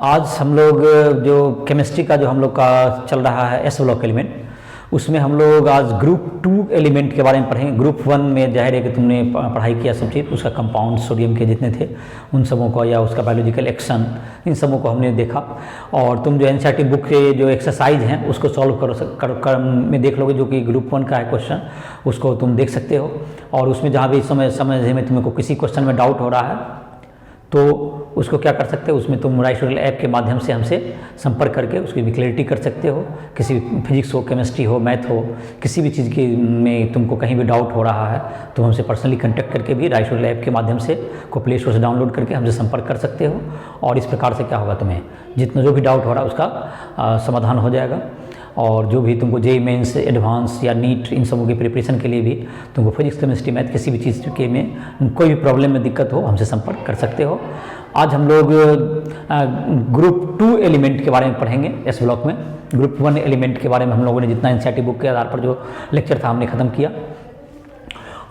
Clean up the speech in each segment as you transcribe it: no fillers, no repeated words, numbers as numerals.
आज हम लोग जो केमिस्ट्री का जो हम लोग का चल रहा है एस ब्लॉक एलिमेंट, उसमें हम लोग आज ग्रुप 2 एलिमेंट के बारे में पढ़ेंगे। ग्रुप 1 में जाहिर है कि तुमने पढ़ाई किया सब चीज़, उसका कंपाउंड सोडियम के जितने थे उन सबों को या उसका बायोलॉजिकल एक्शन, इन सबों को हमने देखा। और तुम जो एनसीईआरटी बुक के जो एक्सरसाइज हैं उसको सॉल्व कर में देख लोगे, जो कि ग्रुप 1 का है क्वेश्चन, उसको तुम देख सकते हो। और उसमें जहाँ भी समझने में तुमको किसी क्वेश्चन में डाउट हो रहा है तो उसको क्या कर सकते हो, उसमें तुम राइस ट्यूटोरियल ऐप के माध्यम से हमसे संपर्क करके उसकी भी क्लैरिटी कर सकते हो। किसी फिजिक्स हो, केमिस्ट्री हो, मैथ हो, किसी भी चीज़ की में तुमको कहीं भी डाउट हो रहा है तो हमसे पर्सनली कांटेक्ट करके भी राइस ट्यूटोरियल ऐप के माध्यम से को प्ले स्टोर से डाउनलोड करके हमसे संपर्क कर सकते हो। और इस प्रकार से क्या होगा, तुम्हें जितना जो भी डाउट हो रहा है उसका समाधान हो जाएगा। और जो भी तुमको जेईई मेंस, एडवांस या नीट, इन सबों की प्रिपरेशन के लिए भी तुमको फिजिक्स, केमिस्ट्री, मैथ किसी भी चीज़ के में कोई भी प्रॉब्लम में दिक्कत हो हमसे संपर्क कर सकते हो। आज हम लोग ग्रुप 2 एलिमेंट के बारे में पढ़ेंगे एस ब्लॉक में। ग्रुप 1 एलिमेंट के बारे में हम लोगों ने जितना एनसीईआरटी बुक के आधार पर जो लेक्चर था हमने ख़त्म किया।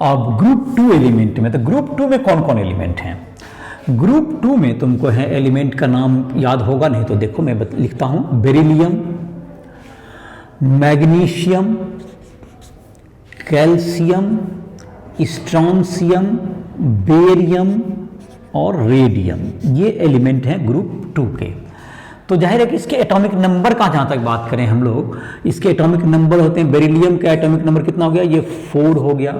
और ग्रुप 2 एलिमेंट में, तो ग्रुप 2 में कौन कौन एलिमेंट हैं? ग्रुप 2 में तुमको है एलिमेंट का नाम याद होगा, नहीं तो देखो मैं लिखता हूँ। Beryllium, magnesium, calcium, strontium, barium और रेडियम, ये एलिमेंट हैं ग्रुप 2 के। तो जाहिर है कि इसके एटॉमिक नंबर का जहाँ तक बात करें हम लोग, इसके एटॉमिक नंबर होते हैं। बेरिलियम का एटॉमिक नंबर कितना हो गया? ये 4 हो गया।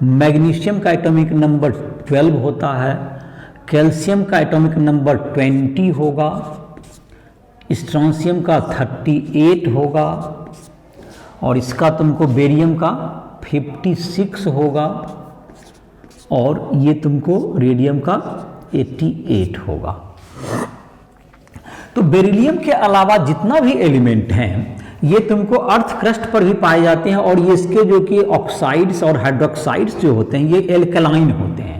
मैग्नीशियम का एटॉमिक नंबर 12 होता है। कैल्शियम का एटॉमिक नंबर 20 होगा। स्ट्रॉन्शियम का 38 होगा। और इसका तुमको बेरियम का 56 होगा। और ये तुमको रेडियम का 88 होगा। तो बेरिलियम के अलावा जितना भी एलिमेंट हैं ये तुमको अर्थ क्रस्ट पर भी पाए जाते हैं। और ये इसके जो कि ऑक्साइड्स और हाइड्रोक्साइड्स जो होते हैं ये एल्कलाइन होते हैं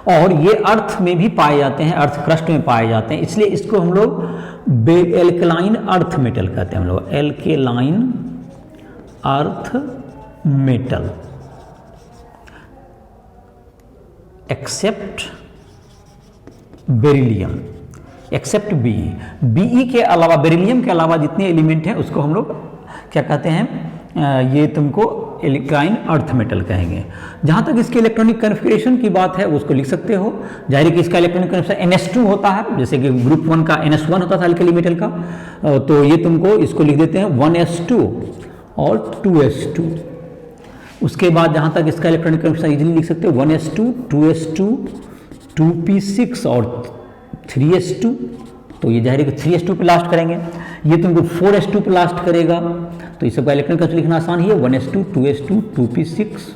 और ये अर्थ में भी पाए जाते हैं, अर्थ क्रस्ट में पाए जाते हैं। इसलिए इसको हम लोग एल्कलाइन अर्थ मेटल कहते हैं। हम लोग alkaline earth metal except beryllium, except B E अलावा, बेरिलियम के अलावा जितने एलिमेंट हैं उसको हम लोग क्या कहते हैं, ये तुमको एल्कलाइन अर्थ मेटल कहेंगे। जहाँ तक इसके इलेक्ट्रॉनिक कन्फिगरेशन की बात है उसको लिख सकते हो। जाहिर है कि इसका इलेक्ट्रॉनिक कन्फिगरेशन NS2 होता है, जैसे कि ग्रुप 1 का NS1 होता था अल्कली मेटल का। तो ये तुमको इसको लिख देते हैं 1s2 और 2s2। उसके बाद जहाँ तक इसका इलेक्ट्रॉनिक कन्फिगरेशन इजीली लिख सकते हो 1s2, 2s2, 2p6 और 3s2। तो ये जाहिर है कि 3s2 पे लास्ट करेंगे। ये तुमको 4s2 पे लास्ट करेगा। तो इस सबका इलेक्ट्रॉनिक कन्फिगरेशन लिखना आसान ही है। 1s2, 2s2, 2p6,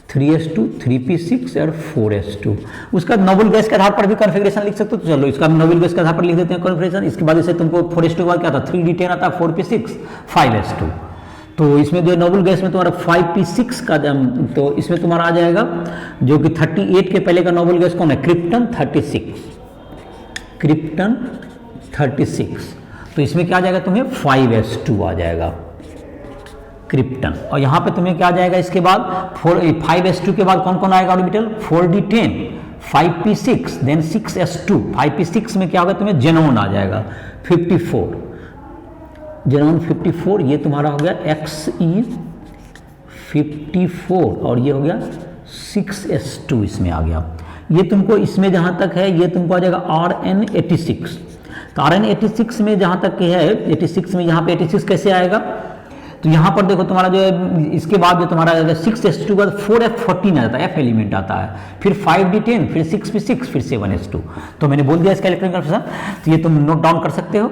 3s2, 3p6 और 4s2। उसका नोबल गैस के आधार पर भी कॉन्फ़िगरेशन लिख सकते हो। तो चलो इसका नोबल गैस के आधार पर लिख देते हैं कॉन्फ़िगरेशन। इसके बाद से तुमको 4s2 के बाद क्या आता है, 3d10 आता है, 4p6, 5s2। तो इसमें जो नोबल गैस में तुम्हारा 5p6 का तो इसमें तुम्हारा आ जाएगा जो कि 38 के पहले का नोबल गैस कौन है, क्रिप्टन 36, क्रिप्टन 36। तो इसमें क्या आ जाएगा, तुम्हें 5s2 आ जाएगा क्रिप्टन। और यहाँ पे तुम्हें क्या आ जाएगा इसके बाद 5s2 के बाद कौन कौन आएगा orbital, 4d10, 5p6, then 6s2। 5p6 में क्या होगा, तुम्हें जेनॉन आ जाएगा 54, जेनॉन 54। ये तुम्हारा हो गया Xe54 और ये हो गया 6s2 इसमें आ गया। ये तुमको इसमें जहाँ तक है ये तुमको आ जाएगा Rn86। तो Rn86 में जहाँ तक है 86 में, यहाँ पे 86 कैसे आएगा, तो यहाँ पर देखो तुम्हारा जो है इसके बाद जो तुम्हारा 6s2 के बाद 4f14 आ जाता है, F एलिमेंट आता है, फिर 5d10, फिर 6p6, फिर 7s2। तो मैंने बोल दिया इसका इलेक्ट्रॉनिक कन्फिगरेशन, तो ये तुम नोट डाउन कर सकते हो।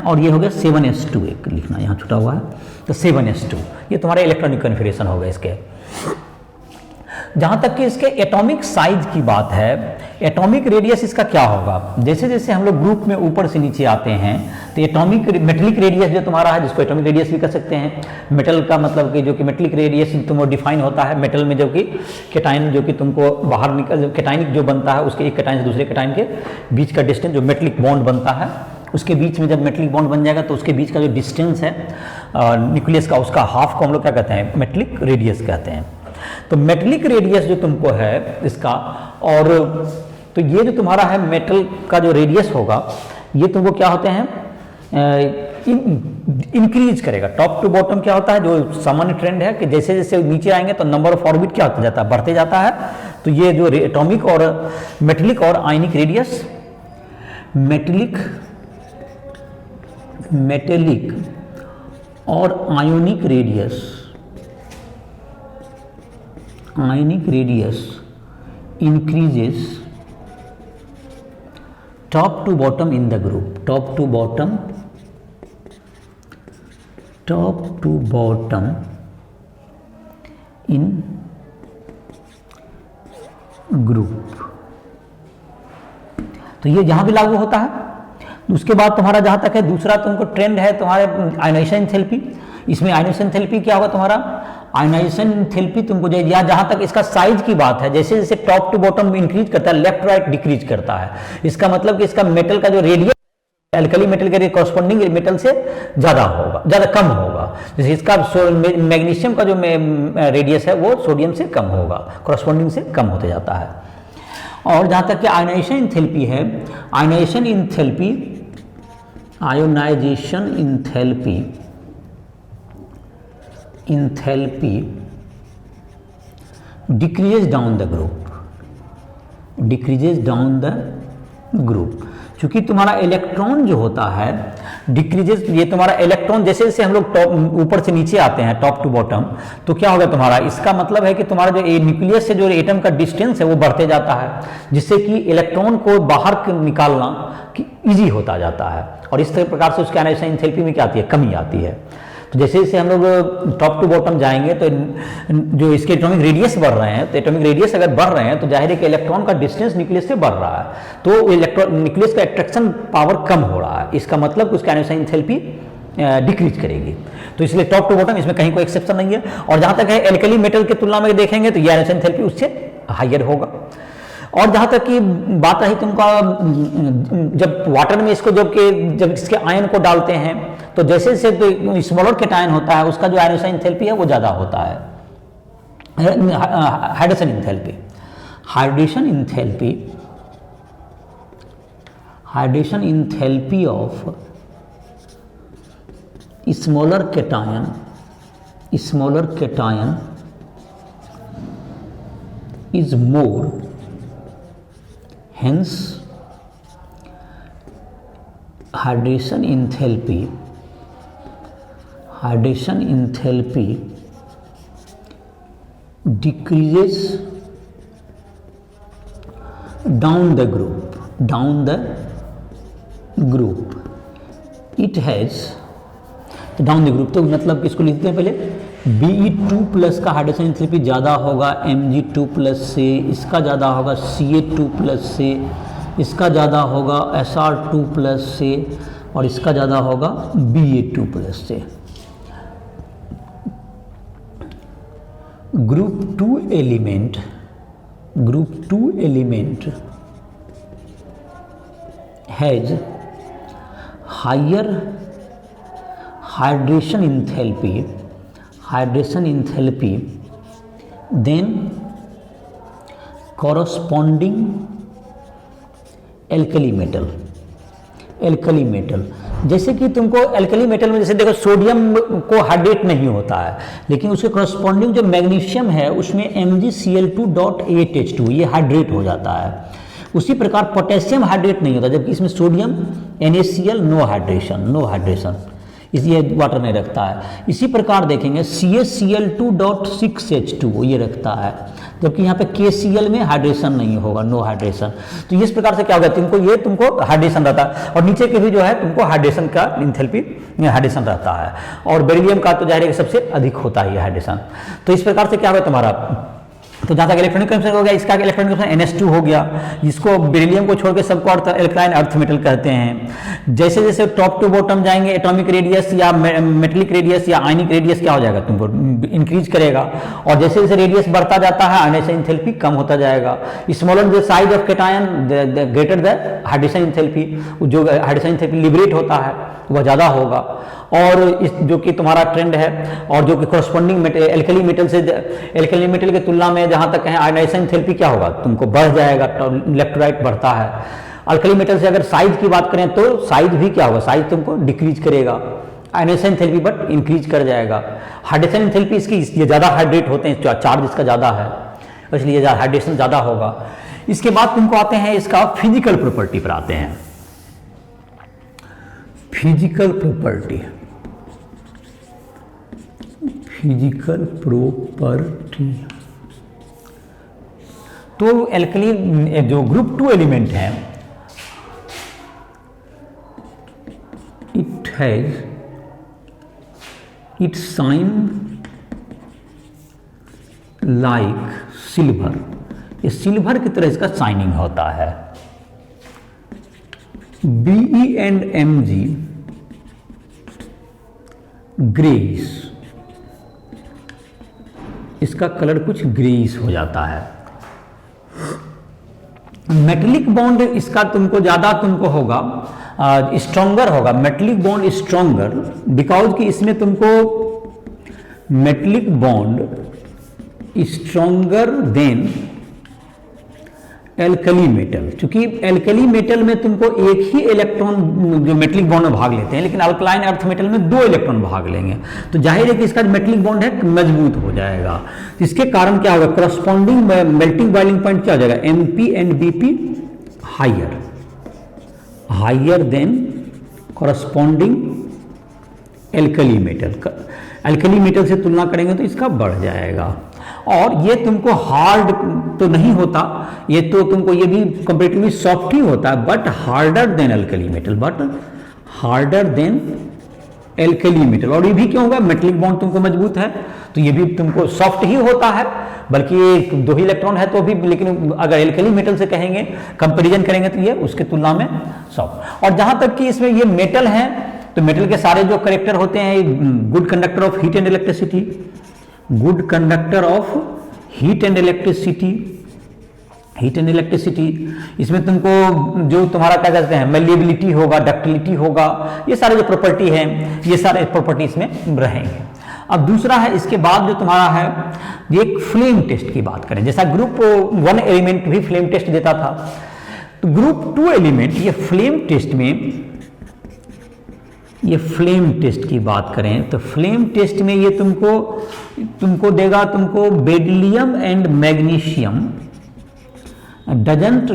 और ये हो गया 7s2, एक लिखना यहाँ छुटा हुआ है, तो 7s2 ये तुम्हारा इलेक्ट्रॉनिक कन्फिगरेशन होगा इसके। जहाँ तक कि इसके एटॉमिक साइज की बात है, एटॉमिक रेडियस इसका क्या होगा, जैसे जैसे हम लोग ग्रुप में ऊपर से नीचे आते हैं तो एटॉमिक मेटलिक रेडियस जो तुम्हारा है, जिसको एटॉमिक रेडियस भी कह सकते हैं, मेटल का मतलब कि जो कि मेटलिक रेडियस तुमको डिफाइन होता है मेटल में, जो कि केटाइन जो कि तुमको बाहर निकल केटाइनिक जो बनता है उसके एक केटाइन से दूसरे केटाइन के बीच का डिस्टेंस जो मेटलिक बॉन्ड बनता है, उसके बीच में जब मेटलिक बॉन्ड बन जाएगा तो उसके बीच का जो डिस्टेंस है न्यूक्लियस का, उसका हाफ को हम लोग क्या कहते हैं, मेटलिक रेडियस कहते हैं। तो मेटलिक रेडियस जो तुमको है इसका, और तो ये जो तुम्हारा है मेटल का जो रेडियस होगा ये तुमको क्या होते हैं इंक्रीज करेगा। टॉप टू बॉटम क्या होता है, जो सामान्य ट्रेंड है कि जैसे जैसे नीचे आएंगे तो नंबर ऑफ ऑर्बिट क्या होता जाता है, बढ़ते जाता है। तो ये जो एटॉमिक और मेटेलिक और आयनिक रेडियस, मेटेलिक और ionic radius increases top to bottom in the group, top to bottom in group. तो ये यहां भी लागू होता है। उसके बाद तुम्हारा जहां तक है दूसरा तुमको ट्रेंड है तुम्हारे आयनाइजेशन एंथैल्पी। इसमें आयनाइजेशन एंथैल्पी क्या होगा तुम्हारा, आयनाइजेशन एंथैल्पी तुमको या जहां तक इसका साइज की बात है, जैसे जैसे टॉप टू बॉटम इंक्रीज करता है लेफ्ट राइट डिक्रीज करता है। इसका मतलब कि इसका मेटल का जो रेडियस एल्कली मेटल के कॉरस्पॉन्डिंग मेटल से ज़्यादा होगा, ज़्यादा कम होगा। जैसे इसका मैग्नीशियम का जो रेडियस है वो सोडियम से कम होगा, कॉरस्पॉन्डिंग से कम होते जाता है। और जहाँ तक कि आयनाइजेशन एंथैल्पी है, ionisation enthalpy decreases down the group, क्योंकि तुम्हारा इलेक्ट्रॉन जो होता है डिक्रीजेस। ये तुम्हारा इलेक्ट्रॉन जैसे जैसे हम लोग ऊपर से नीचे आते हैं टॉप टू बॉटम, तो क्या होगा तुम्हारा, इसका मतलब है कि तुम्हारा जो न्यूक्लियस से जो एटम का डिस्टेंस है वो बढ़ते जाता है, जिससे कि इलेक्ट्रॉन को बाहर निकालना ईजी होता जाता है। और इस प्रकार से उसके आयनाइजेशन एंथैल्पी में क्या आती है, कमी आती है। तो जैसे जैसे हम लोग टॉप टू बॉटम जाएंगे तो जो इसके एटॉमिक रेडियस बढ़ रहे हैं, तो एटॉमिक रेडियस अगर बढ़ रहे हैं तो जाहिर है कि इलेक्ट्रॉन का डिस्टेंस न्यूक्लियस से बढ़ रहा है, तो न्यूक्लियस का अट्रैक्शन पावर कम हो रहा है। इसका मतलब उसका आयनाइजेशन एंथैल्पी डिक्रीज करेगी। तो इसलिए टॉप टू बॉटम इसमें कहीं कोई एक्सेप्शन नहीं है। और जहां तक है एल्कली मेटल की तुलना में देखेंगे तो ये आयनाइजेशन एंथैल्पी उससे हाइयर होगा। और जहाँ तक की बात रही तुमका, जब वाटर में इसको जब इसके आयन को डालते हैं तो जैसे जैसे स्मॉलर कैटायन होता है उसका जो आयनाइजेशन एंथैल्पी है वो ज़्यादा होता है। Hydration enthalpy of smaller cation is more, hence hydration enthalpy decreases down the group, it has down the group. तो मतलब किसको लिखते हैं पहले, Be2+ का हाइड्रोजन एंथैल्पी ज़्यादा होगा Mg2+ से, इसका ज़्यादा होगा Ca2+ से, इसका ज़्यादा होगा Sr2+ से, और इसका ज़्यादा होगा Ba2+ से। Group two element has higher hydration enthalpy then corresponding alkali metal। जैसे कि तुमको एल्कली मेटल में जैसे देखो सोडियम को हाइड्रेट नहीं होता है, लेकिन उसके करस्पॉन्डिंग जो मैग्नीशियम है उसमें MgCl2.8H2 ये हाइड्रेट हो जाता है। उसी प्रकार पोटेशियम हाइड्रेट नहीं होता, जबकि इसमें सोडियम NaCl नो हाइड्रेशन, इसलिए वाटर नहीं रखता है। इसी प्रकार देखेंगे CaCl2.6H2 ये रखता है, जबकि यहाँ पे KCl में हाइड्रेशन नहीं होगा, नो हाइड्रेशन। तो इस प्रकार से क्या होगा, तुमको हाइड्रेशन रहता है, और नीचे के भी जो है तुमको हाइड्रेशन का एंथैल्पी हाइड्रेशन रहता है। और बेरिलियम का तो जाहिर है सबसे अधिक होता है ये हाइड्रेशन। तो इस प्रकार से क्या होगा तुम्हारा, तो जहाँ तक इलेक्ट्रॉनिक केमिस्ट्री हो गया, इसका इलेक्ट्रॉनिक केमिस्ट्री NH2 हो गया, जिसको बेरिलियम को छोड़ के सबको एल्कलाइन अर्थ मेटल कहते हैं। जैसे जैसे टॉप टू बॉटम जाएंगे एटॉमिक रेडियस या मेटेलिक रेडियस या आयनिक रेडियस क्या हो जाएगा, तुमको इंक्रीज करेगा। और जैसे जैसे रेडियस बढ़ता जाता है आयनाइजेशन एंथैल्पी कम होता जाएगा। Smaller the size of cation the greater the hydration enthalpy, जो हाइड्रेशन एंथैल्पी लिबरेट होता है वह ज़्यादा होगा। और इस जो कि तुम्हारा ट्रेंड है, और जो कि कॉरस्पॉन्डिंग एल्कली मेटल की तुलना में जहाँ जहाँ तक कहें आयनाइजेशन एंथैल्पी क्या होगा, तुमको बढ़ जाएगा, इलेक्ट्रोलाइट बढ़ता है। अल्कली मेटल से अगर साइज की बात करें तो साइज भी क्या होगा, साइज तुमको डिक्रीज करेगा, आयनाइजेशन एंथैल्पी बट इंक्रीज कर जाएगा। हाइड्रेशन एंथैल्पी इसकी ये ज़्यादा हाइड्रेट होते हैं, चार्ज इसका ज़्यादा है, इसलिए हाइड्रेशन ज़्यादा होगा। इसके बाद तुमको आते हैं इसका फिजिकल प्रॉपर्टी पर आते हैं। फिजिकल प्रॉपर्टी, फिजिकल प्रॉपर्टी तो एल्कली जो ग्रुप 2 एलिमेंट है, it has it shine like silver, ये सिल्वर की तरह इसका शाइनिंग होता है। Be and Mg ग्रेइश, इसका कलर कुछ ग्रेइश हो जाता है। मेटेलिक बॉन्ड इसका तुमको ज़्यादा तुमको होगा, स्ट्रॉन्गर होगा, मेटेलिक बॉन्ड स्ट्रॉन्गर, बिकॉज कि इसमें तुमको metallic bond stronger than alkali metal, क्योंकि एल्कली मेटल में तुमको एक ही इलेक्ट्रॉन जो मेटेलिक बॉन्ड में भाग लेते हैं, लेकिन अल्कलाइन अर्थ मेटल में 2 इलेक्ट्रॉन भाग लेंगे, तो जाहिर है कि इसका मेटेलिक बॉन्ड है मजबूत हो जाएगा। इसके कारण क्या होगा, करस्पॉन्डिंग मेल्टिंग बॉइलिंग पॉइंट क्या हो जाएगा, Mp and Bp higher, higher than corresponding alkali metal. Alkali metal से तुलना करेंगे तो इसका बढ़ जाएगा। और ये तुमको हार्ड तो नहीं होता, ये तो तुमको ये भी कंपेरेटिवली सॉफ्ट ही होता है, but harder than alkali metal, but harder than alkali metal. और ये भी क्यों होगा, मेटेलिक बॉन्ड तुमको मजबूत है तो ये भी तुमको सॉफ्ट ही होता है, बल्कि ये 2 ही इलेक्ट्रॉन है तो भी, लेकिन अगर एल्कली मेटल से कहेंगे कंपेरिजन करेंगे तो ये उसके तुलना में सॉफ्ट। और जहां तक कि इसमें ये मेटल है तो मेटल के सारे जो करेक्टर होते हैं, good conductor of heat and electricity, good conductor of heat and electricity, heat and electricity, इसमें तुमको जो तुम्हारा क्या कहते हैं मेलिएबिलिटी होगा, डक्टिलिटी होगा, ये सारे जो प्रॉपर्टी हैं, ये सारे प्रॉपर्टी इसमें रहेंगे। अब दूसरा है इसके बाद जो तुम्हारा है, ये एक फ्लेम टेस्ट की बात करें, जैसा ग्रुप 1 एलिमेंट भी फ्लेम टेस्ट देता था, तो ग्रुप 2 एलिमेंट ये फ्लेम टेस्ट में, ये फ्लेम टेस्ट की बात करें तो फ्लेम टेस्ट में ये तुमको देगा, तुमको beryllium and magnesium doesn't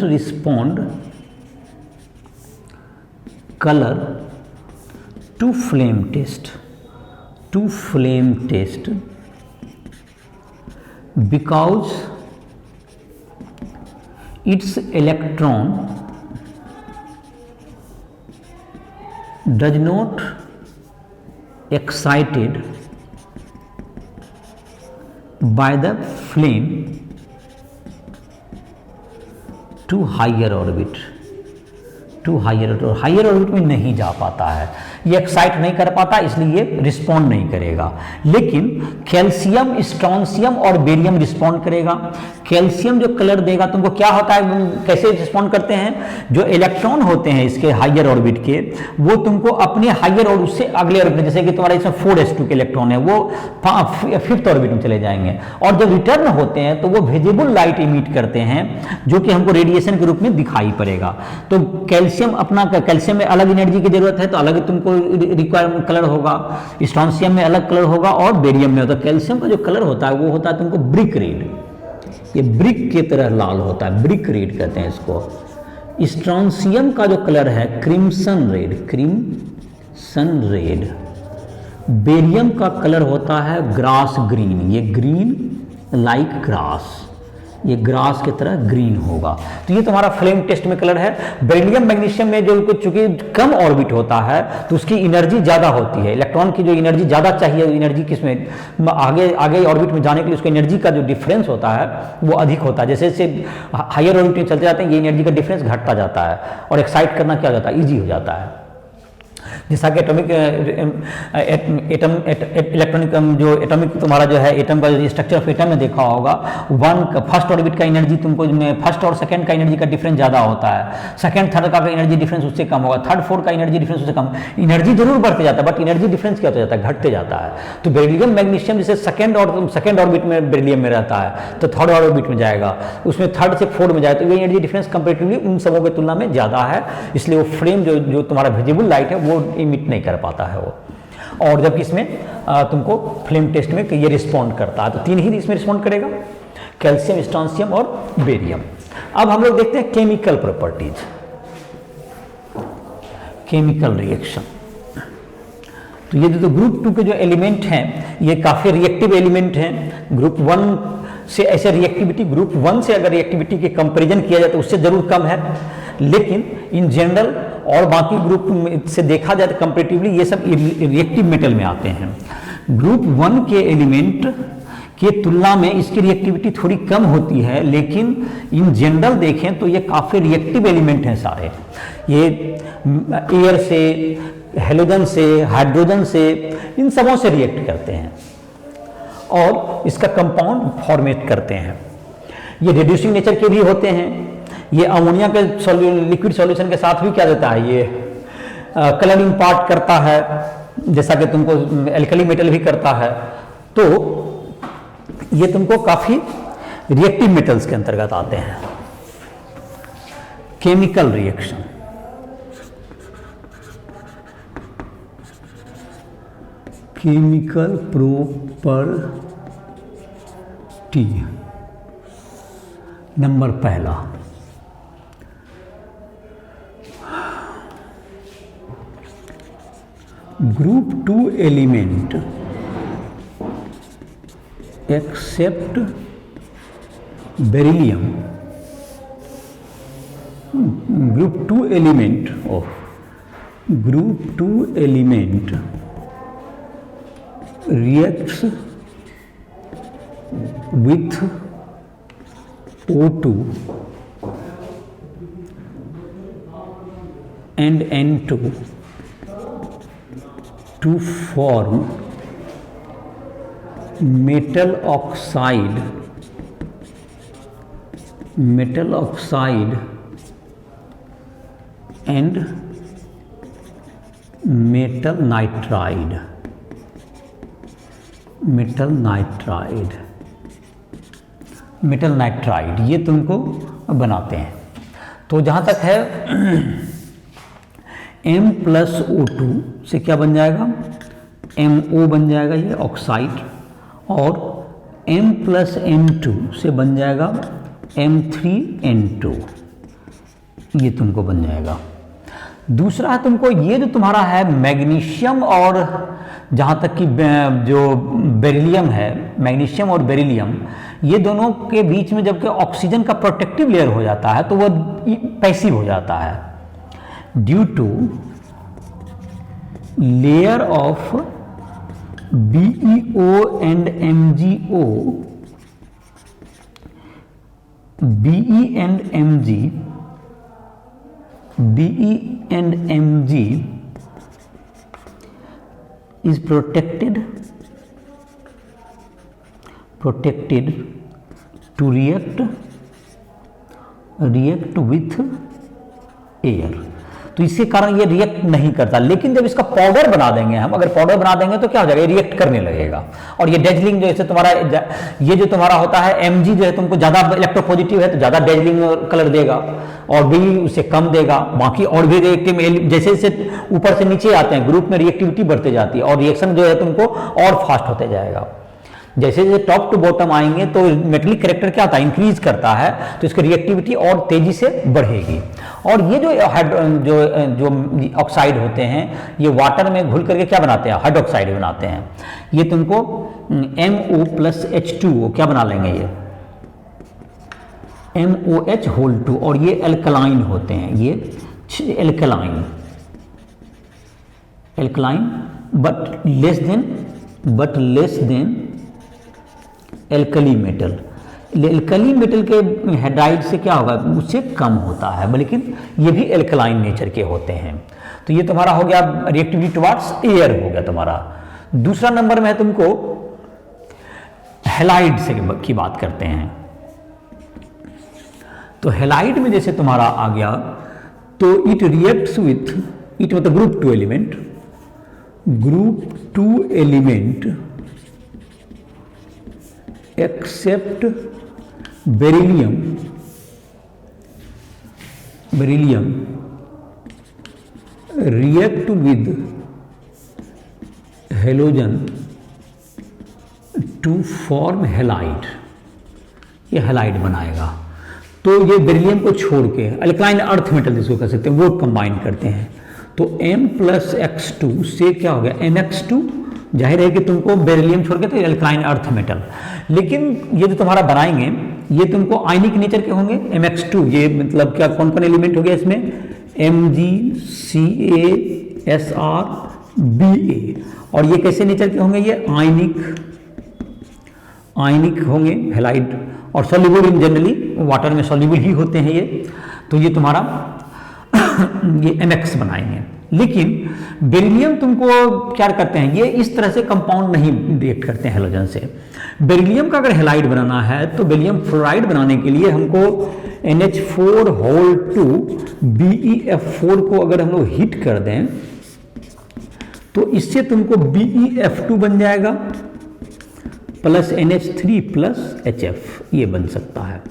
respond colour to flame test because its electron does not excited by the flame to higher orbit, higher orbit में नहीं जा पाता है, ये एक्साइट नहीं कर पाता, इसलिए ये रिस्पॉन्ड नहीं करेगा। लेकिन कैल्शियम, स्ट्रोंशियम और बेरियम रिस्पॉन्ड करेगा। कैल्शियम जो कलर देगा तुमको, क्या होता है, कैसे रिस्पॉन्ड करते हैं, जो इलेक्ट्रॉन होते हैं इसके हायर ऑर्बिट के, वो तुमको अपने हायर और उससे अगले ऑर्बिट, जैसे कि तुम्हारा इसमें 4s2 के इलेक्ट्रॉन है, वो 5th ऑर्बिट में चले जाएंगे, और जब रिटर्न होते हैं तो वो विजिबल लाइट इमिट करते हैं, जो कि हमको रेडिएशन के रूप में दिखाई पड़ेगा। तो कैल्शियम में अलग एनर्जी की जरूरत है तो अलग तुमको रिक्वायरमेंट कलर होगा, स्ट्रोंशियम में अलग कलर होगा और बेरियम में होता है। कैल्शियम का जो कलर होता है वो होता है तुमको ब्रिक रेड, ये ब्रिक की तरह लाल होता है, ब्रिक रेड कहते हैं इसको। स्ट्रोंशियम का जो कलर है क्रिम्सन रेड। बेरियम का कलर होता है ग्रास ग्रीन, ये ग्रीन लाइक ग्रास, ये ग्रास की तरह ग्रीन होगा। तो ये तुम्हारा फ्लेम टेस्ट में कलर है। बेरिलियम मैग्नीशियम में जो चूंकि कम ऑर्बिट होता है तो उसकी एनर्जी ज़्यादा होती है, इलेक्ट्रॉन की जो एनर्जी ज़्यादा चाहिए, एनर्जी किसमें आगे ऑर्बिट में जाने के लिए उसका एनर्जी का जो डिफरेंस होता है वो अधिक होता है। जैसे जैसे हायर ऑर्बिट में चलते जाते हैं ये एनर्जी का डिफरेंस घटता जाता है और एक्साइट करना क्या हो जाता है, ईजी हो जाता है। जैसा कि एटॉमिक इलेक्ट्रॉनिक जो एटॉमिक तुम्हारा जो है एटम का जो स्ट्रक्चर ऑफ एटम में देखा होगा, फर्स्ट ऑर्बिट का एनर्जी तुमको फर्स्ट और सेकंड का एनर्जी का डिफरेंस ज़्यादा होता है, सेकंड थर्ड का एनर्जी डिफरेंस उससे कम होगा, थर्ड फोर्थ का एनर्जी डिफरेंस उससे कम। एनर्जी जरूर बढ़ते जाता है बट एनर्जी डिफरेंस क्या होता जाता है, घटते जाता है। तो बेरिलियम मैग्नीशियम जैसे सेकंड ऑर्बिट में बेरिलियम में रहता है तो थर्ड ऑर्बिट में जाएगा, उसमें थर्ड से फोर्थ में जाए तो ये एनर्जी डिफरेंस कंपेरेटिवली उन सबों की तुलना में ज़्यादा है, इसलिए वो फ्रेम जो तुम्हारा विजिबल लाइट है वो इमिट नहीं कर पाता है वो। और जबकि इसमें तुमको फ्लेम टेस्ट में ये रिस्पॉन्ड करता है, तो 3 ही इसमें रिस्पॉन्ड करेगा, कैल्शियम, स्ट्रोंशियम और बेरियम। अब हम लोग देखते हैं केमिकल प्रॉपर्टीज, केमिकल रिएक्शन। तो ये जो ग्रुप 2 के जो एलिमेंट हैं ये काफ़ी रिएक्टिव एलिमेंट हैं। ग्रुप 1 से ऐसे रिएक्टिविटी, ग्रुप 1 से अगर रिएक्टिविटी के कंपैरिजन किया जाए तो उससे ज़रूर कम है, लेकिन इन जनरल और बाकी ग्रुप से देखा जाए तो कंपैरेटिवली ये सब रिएक्टिव मेटल में आते हैं। ग्रुप 1 के एलिमेंट के तुलना में इसकी रिएक्टिविटी थोड़ी कम होती है, लेकिन इन जनरल देखें तो ये काफ़ी रिएक्टिव एलिमेंट हैं सारे। ये एयर से, हेलोजन से, हाइड्रोजन से, इन सबों से रिएक्ट करते हैं और इसका कंपाउंड फॉर्मेट करते हैं। ये रिड्यूसिंग नेचर के भी होते हैं। ये अमोनिया के लिक्विड सॉल्यूशन के साथ भी क्या देता है, ये कलर इम्पार्ट करता है, जैसा कि तुमको एल्कली मेटल भी करता है। तो ये तुमको काफ़ी रिएक्टिव मेटल्स के अंतर्गत आते हैं। Chemical reaction, chemical property number पहला, group 2 element except beryllium, group 2 element of group 2 element reacts with O2 and N2 to form metal oxide and metal nitride। Metal nitride ये तुमको बनाते हैं। तो जहाँ तक है M+O2 से क्या बन जाएगा, MO बन जाएगा ये ऑक्साइड, और M+N2 से बन जाएगा M3N2, ये तुमको बन जाएगा। दूसरा है तुमको ये जो तुम्हारा है मैग्नीशियम, और जहाँ तक कि जो बेरिलियम है, मैग्नीशियम और बेरिलियम ये दोनों के बीच में जबकि ऑक्सीजन का प्रोटेक्टिव लेयर हो जाता है तो वह पैसिव हो जाता है due to layer of BeO and MgO, Be and Mg is protected to react with air। तो इसके कारण ये रिएक्ट नहीं करता, लेकिन जब इसका पाउडर बना देंगे हम, अगर पाउडर बना देंगे तो क्या हो जाएगा, ये रिएक्ट करने लगेगा। और ये डेजलिंग जो है तुम्हारा, ये जो तुम्हारा होता है Mg जो है तुमको ज़्यादा इलेक्ट्रोपॉजिटिव है तो ज़्यादा डेजलिंग कलर देगा, और Be उससे कम देगा। बाकी और भी रिएक्टिव जैसे जैसे ऊपर से नीचे आते हैं ग्रुप में रिएक्टिविटी बढ़ते जाती है और रिएक्शन जो है तुमको और फास्ट होते जाएगा। जैसे जैसे टॉप टू बॉटम आएंगे तो मेटलिक कैरेक्टर क्या होता है, इंक्रीज करता है, तो इसकी रिएक्टिविटी और तेजी से बढ़ेगी। और ये जो ऑक्साइड होते हैं ये वाटर में घुल करके क्या बनाते हैं, हाइड्रोक्साइड बनाते हैं। ये तुमको MO+H2O क्या बना लेंगे, ये MOH2, और ये एल्कलाइन होते हैं, ये alkaline but less than alkali metal. Alkali metal के हेड्राइड से क्या होगा, उससे कम होता है, लेकिन ये भी एल्कलाइन नेचर के होते हैं। तो ये तुम्हारा हो गया रिएक्टिविटी टुवार्ड्स एयर हो गया तुम्हारा। दूसरा नंबर में है तुमको हैलाइड से की बात करते हैं। तो हैलाइड में जैसे तुम्हारा आ गया, तो इट रिएक्ट्स विथ, इट मतलब group 2 element, group 2 element except beryllium, beryllium react with halogen to form halide, ये हैलाइड बनाएगा। तो ये बेरिलियम को छोड़ के अल्कलाइन अर्थ मेटल जिसको कह सकते हैं वो कंबाइन करते हैं। तो M+X2 से क्या हो गया MX2, जाहिर है कि तुमको बेरिलियम छोड़ के तो अल्कलाइन अर्थ मेटल। लेकिन ये जो तुम्हारा बनाएंगे ये तुमको आयनिक नेचर के होंगे। MX2 ये मतलब क्या कौन कौन एलिमेंट हो गया इसमें, Mg, Ca, Sr, Ba। और ये कैसे नेचर के होंगे, ये आयनिक होंगे हैलाइड, और सॉल्युबल इन जनरली वाटर में सॉल्युबल ही होते हैं ये। तो ये तुम्हारा ये MX बनाएंगे। लेकिन बेरिलियम तुमको क्या करते हैं, ये इस तरह से कंपाउंड नहीं रिएक्ट करते हैं हेलोजन से। बेरिलियम का अगर हैलाइड बनाना है तो बेरिलियम फ्लोराइड बनाने के लिए हमको NH4 BeF4 को अगर हम लोग हीट कर दें तो इससे तुमको BeF2 बन जाएगा प्लस NH3 प्लस HF, ये बन सकता है।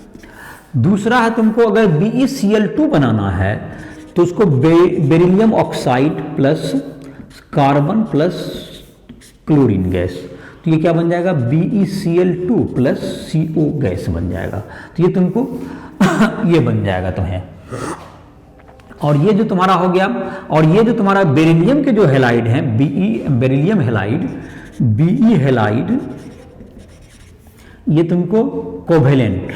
दूसरा है तुमको अगर BeCl2 बनाना है तो उसको beryllium oxide plus carbon plus chlorine gas, तो ये क्या बन जाएगा BeCl2 प्लस CO गैस बन जाएगा। तो ये तुमको ये बन जाएगा तुम्हें। और ये जो तुम्हारा हो गया, और ये जो तुम्हारा बेरिलियम के जो हैलाइड हैं बेरिलियम हैलाइड, Be हैलाइड, ये तुमको कोवेलेंट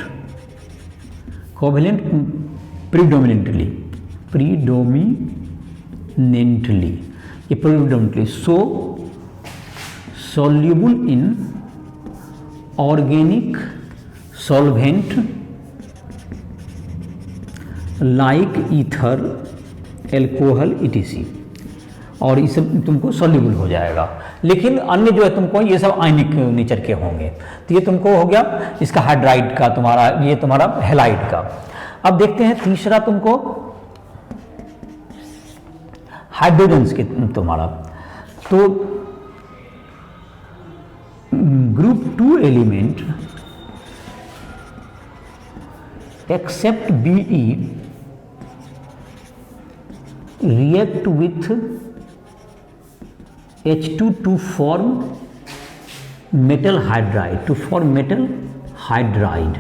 प्रीडोमिनेंटली ये predominantly soluble in organic solvent like ether, alcohol etc, और ये सब तुमको सॉल्युबल हो जाएगा। लेकिन अन्य जो है तुमको ये सब आयनिक नेचर के होंगे। तो ये तुमको हो गया इसका हाइड्राइड का तुम्हारा, ये तुम्हारा हैलाइड का। अब देखते हैं तीसरा तुमको हाइड्रोजन्स के तुम्हारा। तो group 2 element except Be react with H2 to form metal hydride, to form metal hydride,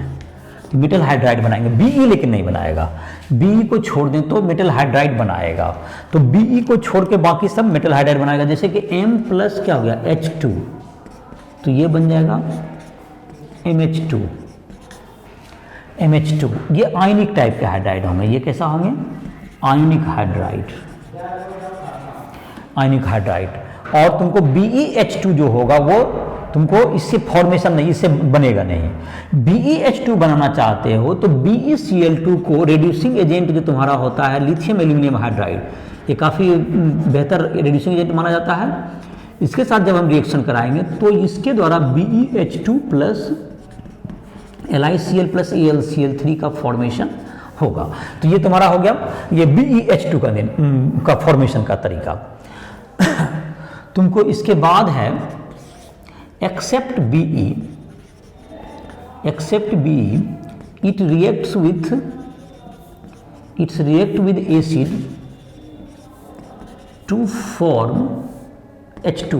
metal hydride बनाएंगे। Be लेकिन नहीं बनाएगा, Be को छोड़ दें तो मेटल हाइड्राइड बनाएगा। तो Be को छोड़ के बाकी सब मेटल हाइड्राइड बनाएगा। जैसे कि M प्लस क्या हो गया H2, तो ये बन जाएगा MH2, ये आयनिक टाइप के हाइड्राइड होंगे। ये कैसा होंगे, आयनिक हाइड्राइड। और तुमको BeH2 जो होगा वो तुमको इससे फॉर्मेशन नहीं, इससे बनेगा नहीं। BeH2 बनाना चाहते हो तो BeCl2 को रेड्यूसिंग एजेंट जो तुम्हारा होता है लिथियम एल्यूमिनियम हाइड्राइड, ये काफ़ी बेहतर रेड्यूसिंग एजेंट माना जाता है। इसके साथ जब हम रिएक्शन कराएंगे तो इसके द्वारा BeH2 plus LiCl plus AlCl3 का फॉर्मेशन होगा। तो ये तुम्हारा हो गया ये BeH2 का फॉर्मेशन का तरीका। तुमको इसके बाद है except Be it reacts with acid to form H2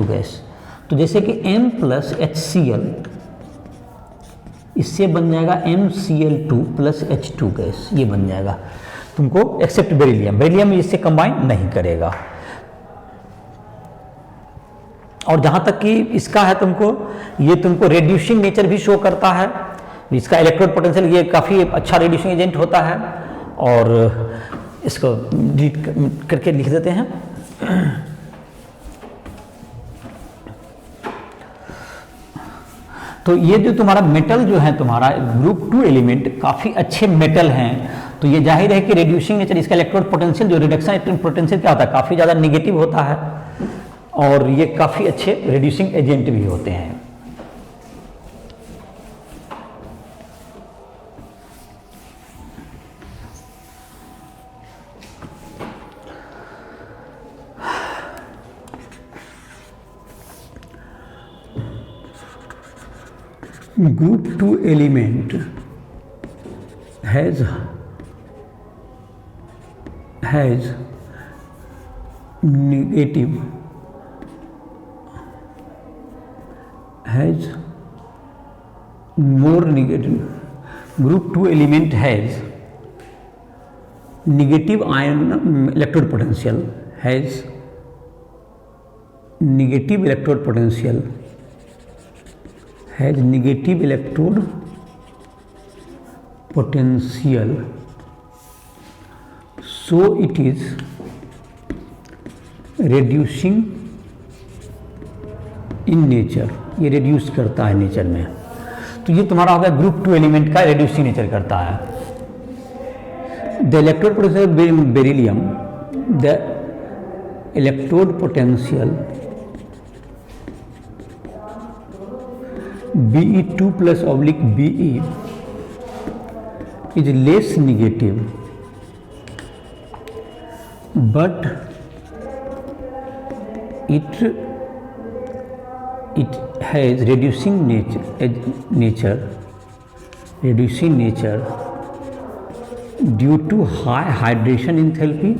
gas, तो जैसे कि M प्लस HCl, इससे बन जाएगा MCl2 प्लस H2 गैस, ये बन जाएगा। तुमको एक्सेप्ट बेरिलियम इससे कंबाइन नहीं करेगा। और जहाँ तक कि इसका है ये तुमको रेड्यूसिंग नेचर भी शो करता है। इसका इलेक्ट्रोड पोटेंशियल ये काफ़ी अच्छा रेड्यूसिंग एजेंट होता है। और इसको डिलीट करके लिख देते हैं। तो ये जो तुम्हारा मेटल जो है तुम्हारा ग्रुप 2 एलिमेंट काफ़ी अच्छे मेटल हैं। तो ये जाहिर है कि रिड्यूसिंग नेचर, इसका इलेक्ट्रोड पोटेंशियल, जो रिडक्शन इलेक्ट्रॉन पोटेंशियल क्या होता है, काफ़ी ज़्यादा निगेटिव होता है और ये काफ़ी अच्छे रिड्यूसिंग एजेंट भी होते हैं। Group 2 element has negative more negative. Group 2 element has negative ion electrode potential, has negative electrode potential, has negative electrode potential, so it is reducing in nature, ये reduce करता है नेचर में। तो ये तुम्हारा हो गया ग्रुप 2 एलिमेंट का रिड्यूसिंग नेचर करता है। The electrode potential of beryllium, the electrode potential Be2 plus oblique Be is less negative, but it has reducing nature due to high hydration enthalpy,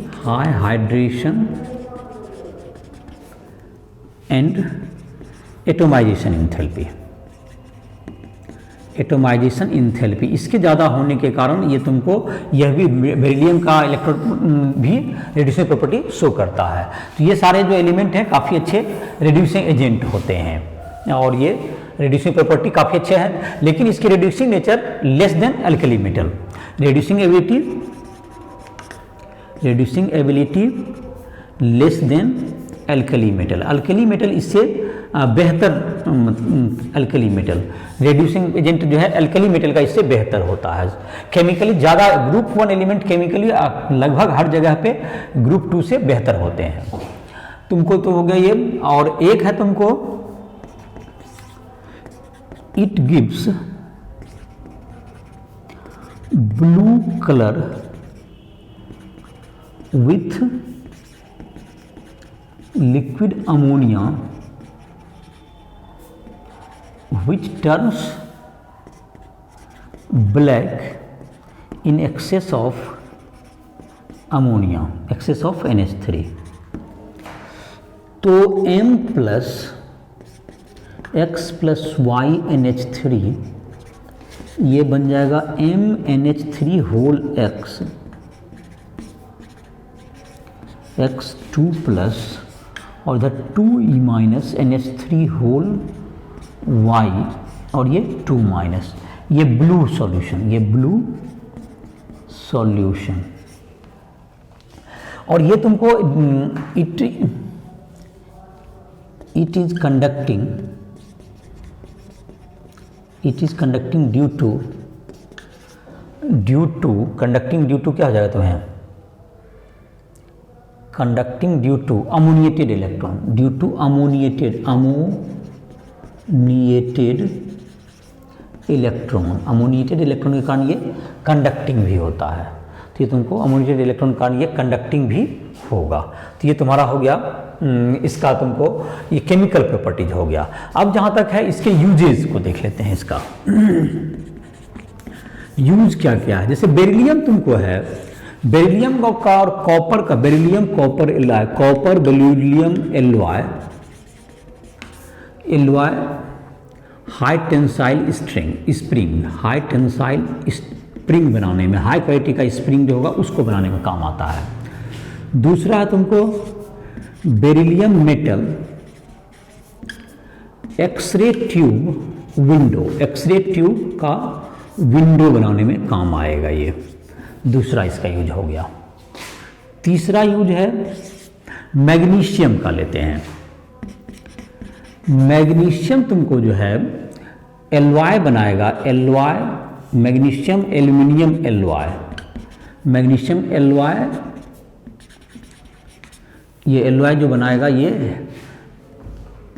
and atomization enthalpy। Atomisation enthalpy इसके ज़्यादा होने के कारण ये तुमको यह भी बेरिलियम का इलेक्ट्रोड भी रिड्यूसिंग प्रॉपर्टी शो करता है। तो ये सारे जो एलिमेंट हैं काफ़ी अच्छे रिड्यूसिंग एजेंट होते हैं और ये रिड्यूसिंग प्रॉपर्टी काफ़ी अच्छे हैं, लेकिन इसकी reducing nature less than alkali metal. Reducing ability less than alkali metal. Alkali metal इससे बेहतर अल्कली मेटल, रिड्यूसिंग एजेंट जो है अल्कली मेटल का इससे बेहतर होता है। केमिकली ज़्यादा ग्रुप 1 एलिमेंट केमिकली लगभग हर जगह पे ग्रुप 2 से बेहतर होते हैं। तुमको तो हो गया ये, और एक है तुमको it gives blue colour with liquid ammonia which turns black in excess of ammonia, excess of NH3। तो M plus X plus Y NH3 ये बन जाएगा MNH3 whole X, X2 plus और इधर 2E minus NH3 whole Y और ये 2 minus, ये blue solution. और ये तुमको it is conducting due to क्या हो जाएगा तुम्हें, conducting due to ammoniated electron, due to ammoniated electron के कारण ये कंडक्टिंग भी होता है। तो ये तुमको अमोनिएटेड इलेक्ट्रॉन के कारण ये कंडक्टिंग भी होगा। तो ये तुम्हारा हो गया इसका तुमको ये केमिकल प्रॉपर्टीज हो गया। अब जहाँ तक है इसके यूजेस को देख लेते हैं। इसका यूज क्या क्या है, जैसे बेरिलियम तुमको है, बेरिलियम का और कॉपर का, beryllium copper alloy, copper beryllium alloy high tensile spring बनाने में, हाई क्वालिटी का स्प्रिंग जो होगा उसको बनाने में काम आता है। दूसरा है तुमको beryllium metal X-ray tube window, X-ray tube का विंडो बनाने में काम आएगा। ये दूसरा इसका यूज हो गया। तीसरा यूज है मैग्नीशियम का लेते हैं। मैग्नीशियम तुमको जो है एलॉय बनाएगा, alloy magnesium aluminium alloy, magnesium alloy, ये एलॉय जो बनाएगा ये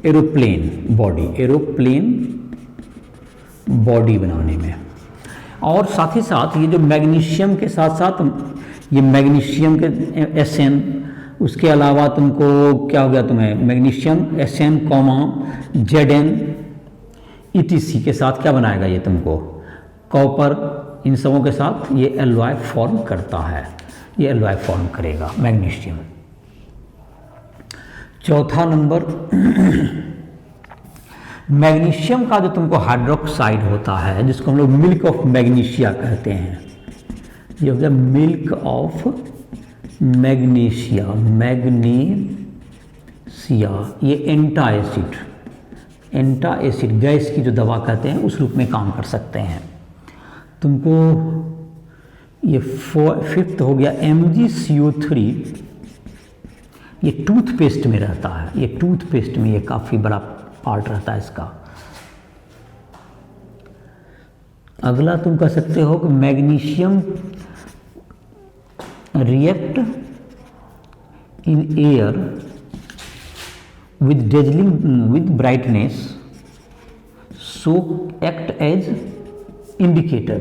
एरोप्लेन बॉडी बनाने में। और साथ ही साथ ये जो मैग्नीशियम के साथ साथ ये मैग्नीशियम के Sn, उसके अलावा तुमको क्या हो गया, तुम्हें मैग्नीशियम Sn, Zn etc के साथ क्या बनाएगा ये तुमको कॉपर, इन सबों के साथ ये एलॉय फॉर्म करता है, ये एलॉय फॉर्म करेगा मैग्नीशियम। चौथा नंबर मैग्नीशियम का जो तुमको हाइड्रोक्साइड होता है, जिसको हम लोग मिल्क ऑफ मैग्नीशिया कहते हैं, ये हो गया मिल्क ऑफ मैग्नीशिया, ये एंटा एसिड गैस की जो दवा कहते हैं उस रूप में काम कर सकते हैं। तुमको ये 5th हो गया MgCO3, ये टूथपेस्ट में रहता है, ये टूथपेस्ट में ये काफ़ी बड़ा पार्ट रहता है इसका। अगला तुम कह सकते हो कि magnesium react in air with brightness, so act as indicator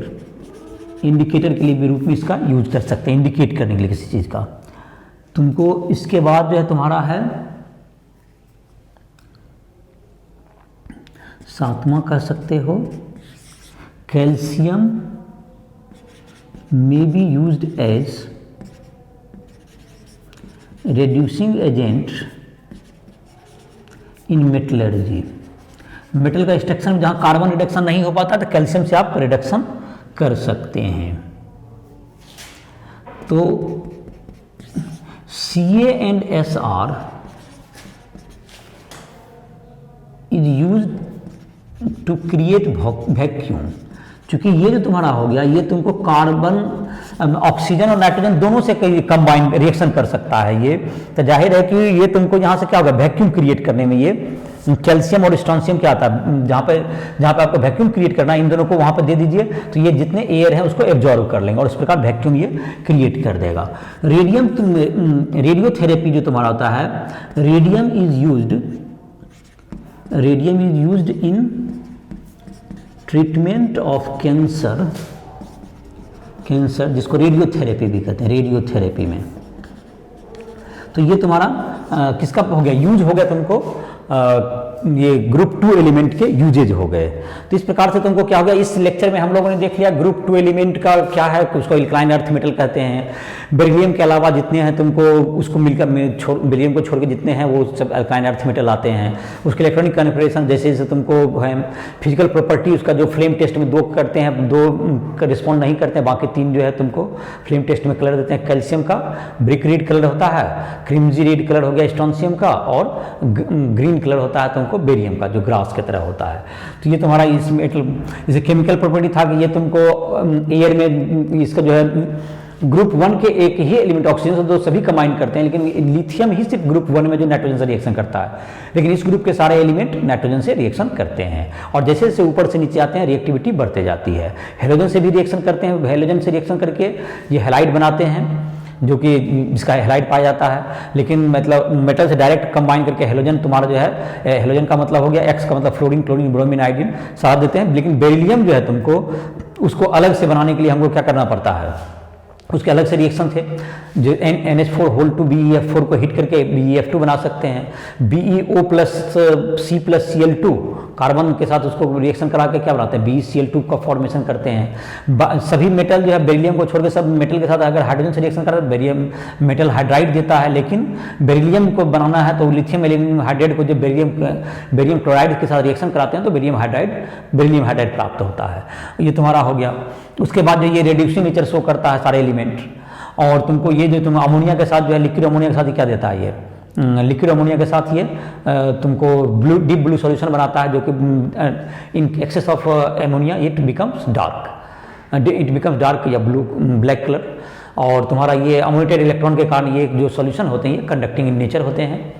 के लिए भी रूप में इसका यूज कर सकते हैं, इंडिकेट करने के लिए किसी चीज़ का। तुमको इसके बाद जो है तुम्हारा है 7वां कह सकते हो calcium may be used as reducing agent in metallurgy. Metal का एक्सट्रैक्शन जहां कार्बन रिडक्शन नहीं हो पाता तो कैल्शियम से आप रिडक्शन कर सकते हैं। तो Ca and Sr is use to create vacuum. चूंकि ये जो तुम्हारा हो गया ये तुमको कार्बन, ऑक्सीजन और नाइट्रोजन दोनों से कंबाइन रिएक्शन कर सकता है ये, तो जाहिर है कि ये तुमको यहाँ से क्या होगा वैक्यूम क्रिएट करने में ये कैल्शियम और स्ट्रोंशियम क्या आता है, जहाँ पे आपको वैक्यूम क्रिएट करना है इन दोनों को वहाँ पे दे दीजिए तो ये जितने एयर है उसको एब्जॉर्ब कर लेंगे और इस प्रकार वैक्यूम ये क्रिएट कर देगा। रेडियोथेरेपी जो तुम्हारा होता है, radium is used in treatment of cancer, जिसको रेडियोथेरेपी भी कहते हैं, रेडियोथेरेपी में। तो ये तुम्हारा किसका हो गया, यूज हो गया तुमको ये ग्रुप 2 एलिमेंट के यूजेज हो गए। तो इस प्रकार से तुमको क्या हो गया, इस लेक्चर में हम लोगों ने देख लिया ग्रुप 2 एलिमेंट का क्या है, उसको इल्क्लाइन अर्थ मेटल कहते हैं। बेरिलियम के अलावा जितने हैं तुमको उसको मिलकर बेरिलियम को छोड़ के जितने हैं वो सब अल्काइन अर्थ मेटल आते हैं। उसके इलेक्ट्रॉनिक कन्फिगरेशन जैसे जैसे तुमको है फिजिकल प्रॉपर्टी, उसका जो फ्लेम टेस्ट में 2 करते हैं, 2 का रिस्पॉन्ड नहीं करते हैं, बाकी 3 जो है तुमको फ्लेम टेस्ट में कलर देते हैं। कैल्शियम का ब्रिक रेड कलर होता है, क्रिम्जी रेड कलर हो गया स्ट्रोंशियम का, और ग्रीन कलर होता है तुमको बेरियम का जो ग्रास की तरह होता है। तो ये तुम्हारा इस मेटल जैसे केमिकल प्रॉपर्टी था कि ये तुमको एयर में इसका जो है ग्रुप 1 के एक ही एलिमेंट ऑक्सीजन से दो सभी कंबाइन करते हैं, लेकिन लिथियम ही सिर्फ ग्रुप 1 में जो नाइट्रोजन से रिएक्शन करता है, लेकिन इस ग्रुप के सारे एलिमेंट नाइट्रोजन से रिएक्शन करते हैं। और जैसे जैसे ऊपर से नीचे आते हैं रिएक्टिविटी बढ़ते जाती है। हेलोजन से भी रिएक्शन करते हैं, हेलोजन से रिएक्शन करके ये हैलाइड बनाते हैं, जो कि जिसका हैलाइड पाया जाता है। लेकिन मतलब मेटल से डायरेक्ट कंबाइन करके हेलोजन तुम्हारा जो है, हेलोजन का मतलब हो गया एक्स का मतलब फ्लोरीन, क्लोरीन, ब्रोमीन, आयोडीन साथ देते हैं। लेकिन बेरिलियम जो है तुमको उसको अलग से बनाने के लिए हमको क्या करना पड़ता है, उसके अलग से रिएक्शन थे जो NH4 होल टू BeF4 को हिट करके BeF2 बना सकते हैं। BeO plus C plus Cl2 carbon के साथ उसको रिएक्शन करा के क्या बनाते हैं, BeCl2 का फॉर्मेशन करते हैं। सभी मेटल जो है बेरिलियम को छोड़ के सब मेटल के साथ अगर हाइड्रोजन से रिएक्शन करा तो बेरियम मेटल हाइड्राइड देता है। लेकिन बेरिलियम को बनाना है तो लिथियम एल्यूमिनियम हाइड्राइड को जब बेरियम क्लोराइड के साथ रिएक्शन कराते हैं तो बेरिलियम हाइड्राइड प्राप्त होता है। ये तुम्हारा हो गया। उसके बाद जो ये रेड्यूसिंग नेचर शो करता है सारे एलिमेंट। और तुमको ये जो तुम अमोनिया के साथ जो है लिक्विड अमोनिया के साथ क्या देता है, ये लिक्विड अमोनिया के साथ ये तुमको डीप ब्लू सॉल्यूशन बनाता है, जो कि in excess of ammonia it becomes dark या ब्लैक कलर। और तुम्हारा ये अमोनिएटेड इलेक्ट्रॉन के कारण ये जो सॉल्यूशन होते हैं ये कंडक्टिंग इन नेचर होते हैं।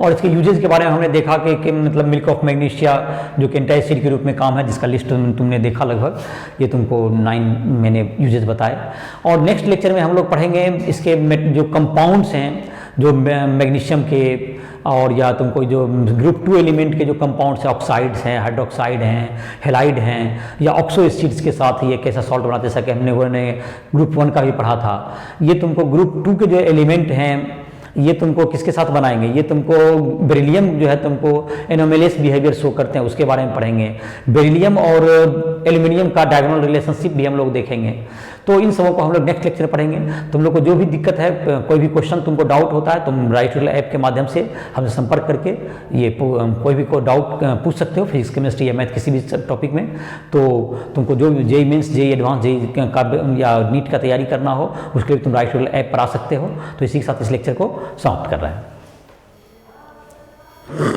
और इसके यूजेज के बारे में हमने देखा कि मतलब मिल्क ऑफ मैग्नीशिया जो कि एंटासिड के रूप में काम है, जिसका लिस्ट तुमने देखा लगभग, ये तुमको 9 मैंने यूजेज बताए। और नेक्स्ट लेक्चर में हम लोग पढ़ेंगे इसके जो कंपाउंड्स हैं जो मैग्नीशियम के, और या तुमको जो ग्रुप 2 एलिमेंट के जो कंपाउंड्स हैं, ऑक्साइड्स हैं, हाइड्रोक्साइड हैं, हेलाइड हैं, या ऑक्सो एसिड्स के साथ ये कैसा सॉल्ट बनाते, जैसा कि हमने ग्रुप 1 का भी पढ़ा था। ये तुमको ग्रुप 2 के जो एलिमेंट हैं ये तुमको किसके साथ बनाएंगे, ये तुमको बेरिलियम जो है तुमको एनोमेलियस बिहेवियर शो करते हैं, उसके बारे में पढ़ेंगे। बेरिलियम और एल्यूमिनियम का डायगोनल रिलेशनशिप भी हम लोग देखेंगे। तो इन सबों को हम लोग नेक्स्ट लेक्चर में पढ़ेंगे। तुम लोग को जो भी दिक्कत है, कोई भी क्वेश्चन तुमको डाउट होता है, तुम राइट रूल ऐप के माध्यम से हमसे संपर्क करके ये कोई भी को डाउट पूछ सकते हो, फिजिक्स केमिस्ट्री या मैथ किसी भी टॉपिक में। तो तुमको जो JEE mains, JEE advance, JEE का या नीट का तैयारी करना हो, उसके लिए तुम राइट रूल ऐप पर आ सकते हो। तो इसी के साथ इस लेक्चर को समाप्त कर रहे हैं।